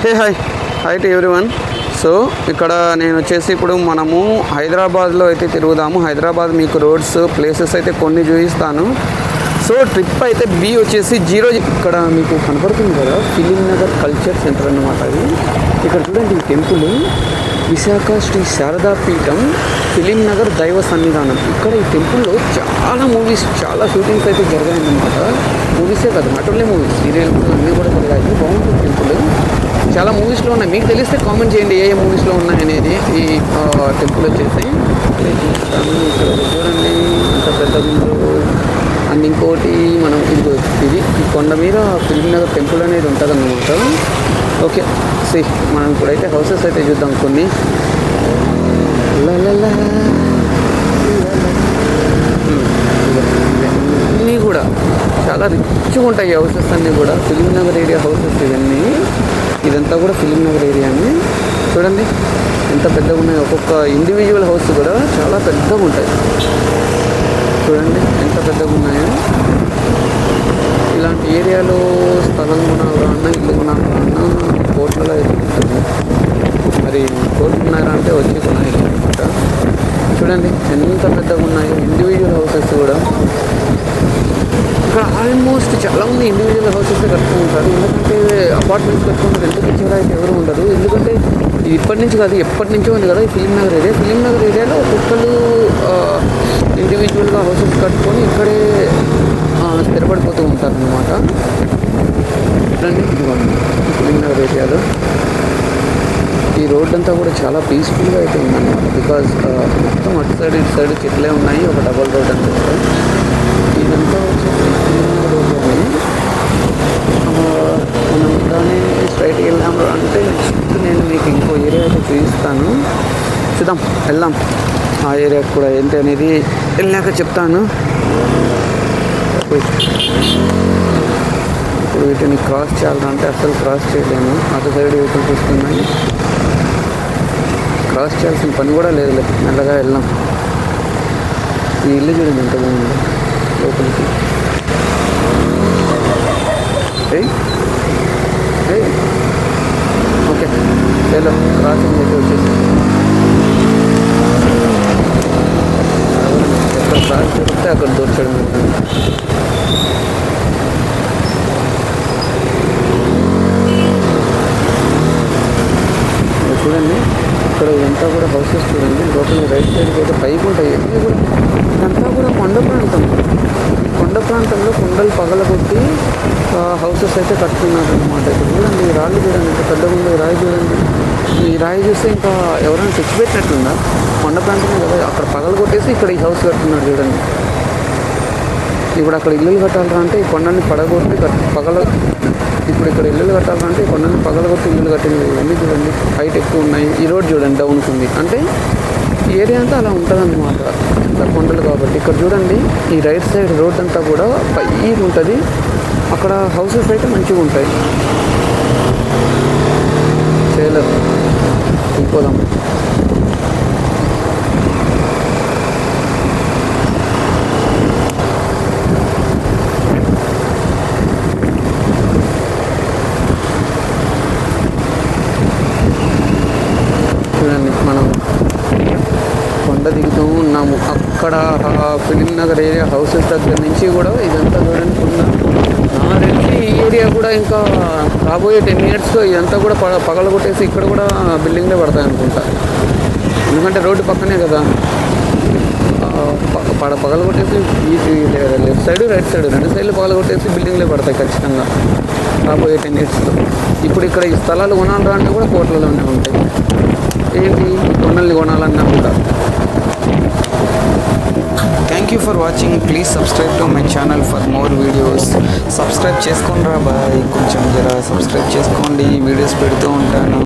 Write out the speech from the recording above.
Hey hi to everyone. So ఇక్కడ నేను వచ్చేసి ఇప్పుడు మనము హైదరాబాద్లో అయితే తిరుగుదాము. హైదరాబాద్ మీకు రోడ్స్ ప్లేసెస్ అయితే కొన్ని చూపిస్తాను. సో ట్రిప్ అయితే బి వచ్చేసి 0 ఇక్కడ మీకు కనపడుతుంది కదా, ఫిలిం నగర్ కల్చర్ సెంటర్ అన్నమాట. అది ఇక్కడ చూడండి, ఈ టెంపుల్ విశాఖ శ్రీ శారదా పీఠం ఫిలిం నగర్ దైవ సన్నిధానం. ఇక్కడ ఈ టెంపుల్లో చాలా మూవీస్, చాలా షూటింగ్స్ అయితే జరిగాయన్నమాట. మూవీసే కాదు, నాట్ ఓన్లీ మూవీస్, సీరియల్ అన్నీ కూడా జరిగాయి. బాగుంటుంది టెంపుల్, చాలా మూవీస్లో ఉన్నాయి. మీకు తెలిస్తే కామెంట్ చేయండి ఏ మూవీస్లో ఉన్నాయనేది. ఈ టెంపుల్ వచ్చేసి ఇక్కడ చూడండి అంత పెద్ద ముందు. అండ్ ఇంకోటి మనం ఇది ఈ కొండ మీద ఫిలిం నగర్ టెంపుల్ అనేది ఉంటుంది అన్నమాట. ఓకే సి మనం ఇప్పుడైతే హౌసెస్ అయితే చూద్దాం కొన్ని. ఇవన్నీ కూడా చాలా రిచ్గా ఉంటాయి హౌసెస్ అన్నీ కూడా. ఫిలిం నగర్ ఏరియా హౌసెస్ ఇవన్నీ. ఇదంతా కూడా ఫిలిం నగర్ ఏరియాని చూడండి ఎంత పెద్దగా ఉన్నాయి. ఒక్కొక్క ఇండివిజువల్ హౌస్ కూడా చాలా పెద్దగా ఉంటాయి. చూడండి ఎంత పెద్దగా ఉన్నాయో. ఇలాంటి ఏరియాలో స్థలం కొనాలన్నా, ఇల్లు కొనాలన్నా కోట్లలో అయితే ఉంటుంది. మరి కోట్లు ఉన్నారా అంటే వచ్చి కొనాలి అనమాట. చూడండి ఎంత పెద్దగా ఉన్నాయో ఇండివిజువల్ హౌసెస్ కూడా. ఇక్కడ ఆల్మోస్ట్ చాలామంది ఇండివిజువల్ హౌసెస్ కట్టుకుంటారు. ఎందుకంటే అపార్ట్మెంట్స్ కట్టుకుంటారు, ఎంత పిచ్చిగా అయితే ఎవరు ఉండరు. ఎందుకంటే ఇది ఇప్పటి నుంచి కాదు, ఎప్పటి నుంచో ఉంది కదా ఈ film Nagar area. Film Nagar ఏరియాలో ఒక్కొక్కరు ఇండివిజువల్గా హౌసెస్ కట్టుకొని ఇక్కడే స్థిరపడిపోతూ ఉంటారు అన్నమాట. చూడండి ఫిలిం నగర్ ఏరియాలో ఈ రోడ్ అంతా కూడా చాలా పీస్ఫుల్గా అయితే ఉందన్నమాట. బికాజ్ మొత్తం అటు సైడ్ ఇటు సైడ్ చెట్లే ఉన్నాయి. ఒక డబల్ రోడ్ అంతా కూడా ఇదంతా వచ్చేసి ఫిలిం నగర్ రోడ్లోనే. మనం దాన్ని స్ట్రైట్కి వెళ్దాము అంటే నెక్స్ట్ నేను మీకు ఇంకో ఏరియా అయితే చూపిస్తాను. చూద్దాం, వెళ్దాం ఆ ఏరియాకి కూడా ఏంటి అనేది వెళ్ళాక చెప్తాను. ఇప్పుడు వీటిని క్రాస్ చేయాలంటే అసలు క్రాస్ చేయలేము. అటు సైడ్ వెహికల్స్ వస్తున్నాయి, క్రాస్ చేయాల్సిన పని కూడా లేదు. మెల్లగా వెళ్దాం. ఈ ఇల్లు చూడండి ఎంత బాగుంది లోపలికి. ఓకే చలో క్రాసింగ్ అయితే వచ్చేసి ఎక్కడ క్రాస్ చేస్తే అక్కడ దూర్చడం ఉంటుంది. చూడండి ఇక్కడ ఇదంతా కూడా హౌసెస్ చూడండి. లోపల రైట్ సైడ్కి అయితే పైకి ఉంటాయి. ఇవన్నీ కూడా ఇదంతా కూడా కొండ ప్రాంతం. కొండ ప్రాంతంలో కొండలు పగలగొట్టి హౌసెస్ అయితే కట్టుకున్నారు అనమాట. ఇక్కడ చూడండి ఈ రాళ్ళు చూడండి ఎంత పెద్దగా ఉందో. ఈ రాయి చూడండి, ఈ రాయి చూస్తే ఇంకా ఎవరైనా తెచ్చిపెట్టినట్టుందా? కొండ ప్రాంతమే కదా, అక్కడ పగలగొట్టేసి ఇక్కడ ఈ హౌస్ కట్టుకున్నారు చూడండి. ఇప్పుడు అక్కడ ఇల్లులు కట్టాలంటే ఈ కొండని పడగొట్టి ఇప్పుడు ఇక్కడ ఇల్లులు కట్టాలంటే ఈ కొండని పగలగొట్టి ఇల్లులు కట్టినవి. ఇవన్నీ చూడండి హైట్ ఎక్కువ ఉన్నాయి. ఈ రోడ్ చూడండి డౌన్కి ఉంది. అంటే ఏరియా అంతా అలా ఉంటుంది అన్నమాట, అంతా కొండలు కాబట్టి. ఇక్కడ చూడండి ఈ రైట్ సైడ్ రోడ్ అంతా కూడా పైకి ఉంటుంది. అక్కడ హౌసెస్ అయితే మంచిగా ఉంటాయి. చేయలేదు వెళ్ళిపోదాం. చూడండి మనం కొండ దిగుతూ ఉన్నాము. అక్కడ ఫిలిం నగర్ ఏరియా హౌసెస్ దగ్గర నుంచి కూడా ఇదంతా చూడండి నా తెలిసి ఈ ఏరియా కూడా ఇంకా రాబోయే 10 yearsలో ఇదంతా కూడా పగలగొట్టేసి ఇక్కడ కూడా బిల్డింగ్లే పడతాయి అనుకుంటా. ఎందుకంటే రోడ్డు పక్కనే కదా, పగలగొట్టేసి ఈ లెఫ్ట్ సైడ్ రైట్ సైడ్ రెండు సైడ్లు పగలగొట్టేసి బిల్డింగ్లే పడతాయి ఖచ్చితంగా రాబోయే 10 yearsలో. ఇప్పుడు ఇక్కడ ఈ స్థలాలు కొనాలరా అంటే కూడా కోట్లలోనే ఉంటాయి. ఏంటి కొండల్ని కొనాలన్నా కూడా. Thank you for watching. Please subscribe to my channel for more videos. Subscribe చేసుకోండి రా బాయ్, కొంచెం జర సబ్స్క్రైబ్ చేసుకోండి, వీడియోస్ పెడుతూ ఉంటాను.